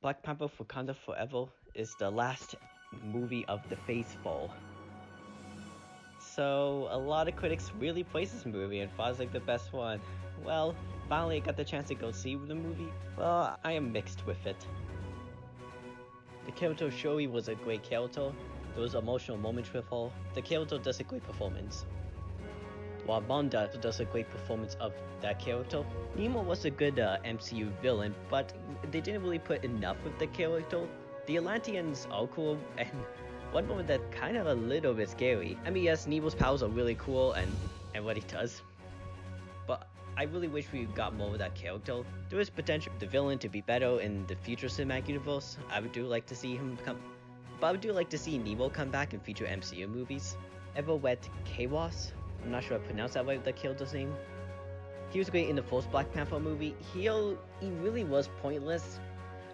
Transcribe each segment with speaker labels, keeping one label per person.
Speaker 1: Black Panther Wakanda Forever is the last movie of the Phase 4. So, a lot of critics really praise this movie and thought it's like the best one. Well, finally I got the chance to go see the movie. Well, I am mixed with it. The character Shuri was a great character. There was emotional moments with her. The character does a great performance. While Wanda does a great performance of that character. Nemo was a good MCU villain, but they didn't really put enough of the character. The Atlanteans are cool, and one moment that kind of a little bit scary. I mean, yes, Nemo's powers are really cool and what he does, but I really wish we got more of that character. There is potential for the villain to be better in the future cinematic universe. I would do like to see him come, but I would do like to see Nemo come back in future MCU movies. Ever Wet Kawas? I'm not sure I pronounced that right, the character's name. He was great in the first Black Panther movie. He really was pointless.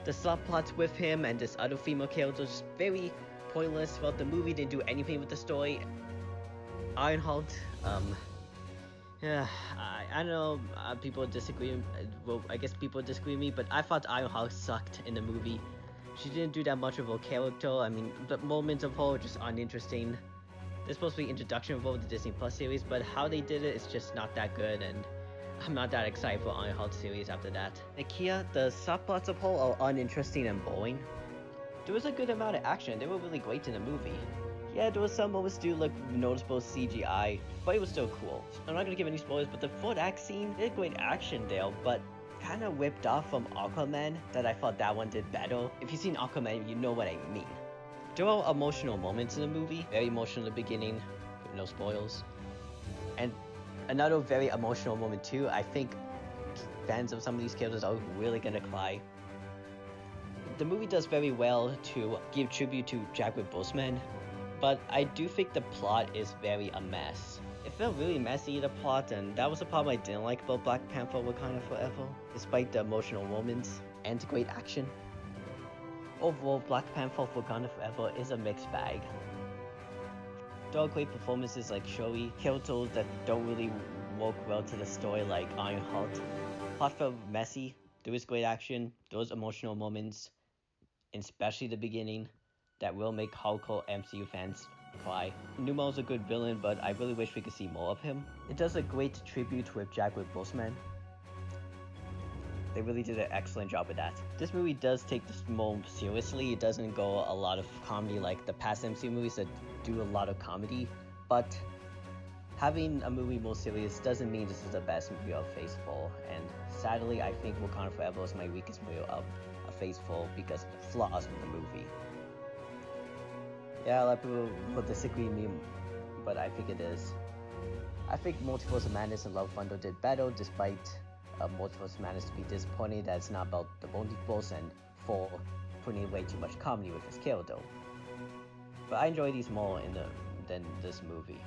Speaker 1: The subplots with him and this other female character just very pointless. Throughout the movie, didn't do anything with the story. Ironheart, yeah, I don't know, people disagree, well, I guess people disagree with me, but I thought Ironheart sucked in the movie. She didn't do that much of her character. I mean, the moments of her are just uninteresting. There's supposed to be introduction of the Disney Plus series, but how they did it is just not that good, and I'm not that excited for Ironheart series after that. Nakia, the subplots of her are uninteresting and boring. There was a good amount of action. They were really great in the movie. Yeah, there was some moments do look noticeable CGI, but it was still cool. I'm not gonna give any spoilers, but the third act scene did great action there, but kind of whipped off from Aquaman that I thought that one did better. If you've seen Aquaman, you know what I mean. There are emotional moments in the movie, very emotional in the beginning, no spoils. And another very emotional moment too, I think fans of some of these characters are really gonna cry. The movie does very well to give tribute to Chadwick Boseman, but I do think the plot is very a mess. It felt really messy, the plot, and that was the problem I didn't like about Black Panther Wakanda Forever, despite the emotional moments and great action. Overall, Black Panther Wakanda Forever is a mixed bag. There are great performances like Shuri, characters that don't really work well to the story like Ironheart. Plot felt messy, there was great action, there was emotional moments, and especially the beginning, that will make hardcore MCU fans cry. Numa's a good villain, but I really wish we could see more of him. It does a great tribute with Chadwick Boseman. They really did an excellent job with that. This movie does take this more seriously. It doesn't go a lot of comedy like the past MCU movies that do a lot of comedy, but having a movie more serious doesn't mean this is the best movie of Phase 4, and sadly I think Wakanda Forever is my weakest movie of Phase 4 because of the flaws with the movie. Yeah, a lot of people will disagree with me, but I think it is. I think Multiverse of Madness and Love Thunder did better despite Multiverse of Madness to be disappointed that it's not about the multiverse and for putting way too much comedy with his character. But I enjoy these more than this movie.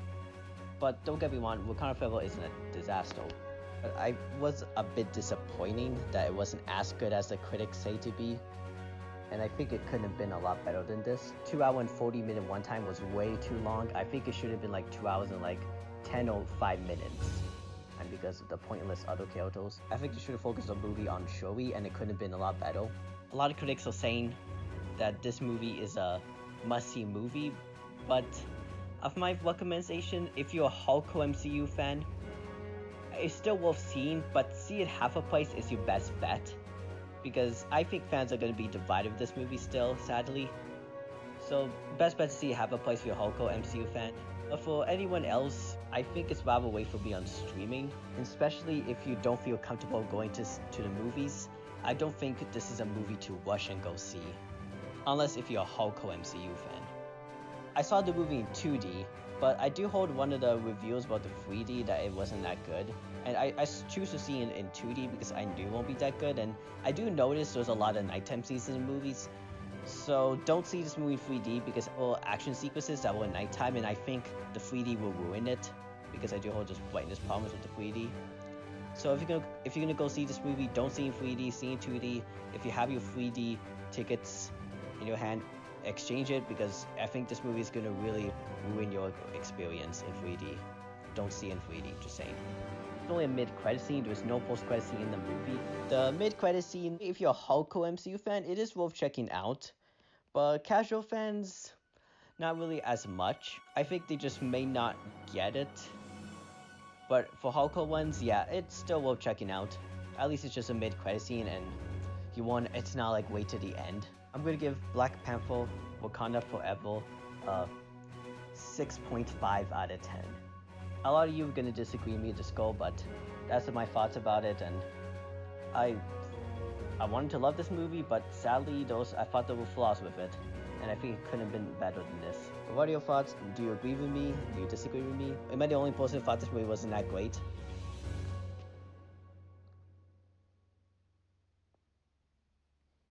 Speaker 1: But don't get me wrong, Wakanda Forever isn't a disaster. But I was a bit disappointing that it wasn't as good as the critics say to be. And I think it could have been a lot better than this. 2 hour and 40-minute one time was way too long. I think it should have been like 2 hours and like 10 or 5 minutes. And because of the pointless other characters, I think they should have focused the movie on Shuri and it could have been a lot better. A lot of critics are saying that this movie is a must-see movie, but of my recommendation, if you're a hardcore MCU fan, it's still worth seeing, but see it half a price is your best bet. Because I think fans are going to be divided with this movie still, sadly. So, best bet to see half a price for your hardcore MCU fan. But for anyone else, I think it's rather wait for me on streaming. Especially if you don't feel comfortable going to the movies. I don't think this is a movie to rush and go see. Unless if you're a hardcore MCU fan. I saw the movie in 2D, but I do hold one of the reviews about the 3D that it wasn't that good. And I choose to see it in 2D because I knew it won't be that good. And I do notice there's a lot of nighttime scenes in the movies. So don't see this movie in 3D because all action sequences that were nighttime, and I think the 3D will ruin it because I do hold just brightness problems with the 3D. So if you're gonna go see this movie, don't see in 3D, see in 2D. If you have your 3D tickets in your hand, exchange it because I think this movie is gonna really ruin your experience in 3D. Don't see in 3D, just saying. It's only a mid-credit scene. There's no post-credit scene in the movie. The mid-credit scene, if you're a hardcore MCU fan, it is worth checking out. But casual fans, not really as much. I think they just may not get it. But for hardcore ones, yeah, it's still worth checking out. At least it's just a mid-credit scene, and it's not like wait to the end. I'm gonna give Black Panther Wakanda Forever a 6.5 out of 10. A lot of you are gonna disagree with me at the score, but that's my thoughts about it, and I wanted to love this movie, but sadly I thought there were flaws with it, and I think it couldn't have been better than this. But what are your thoughts? Do you agree with me? Do you disagree with me? Am I the only person who thought this movie wasn't that great?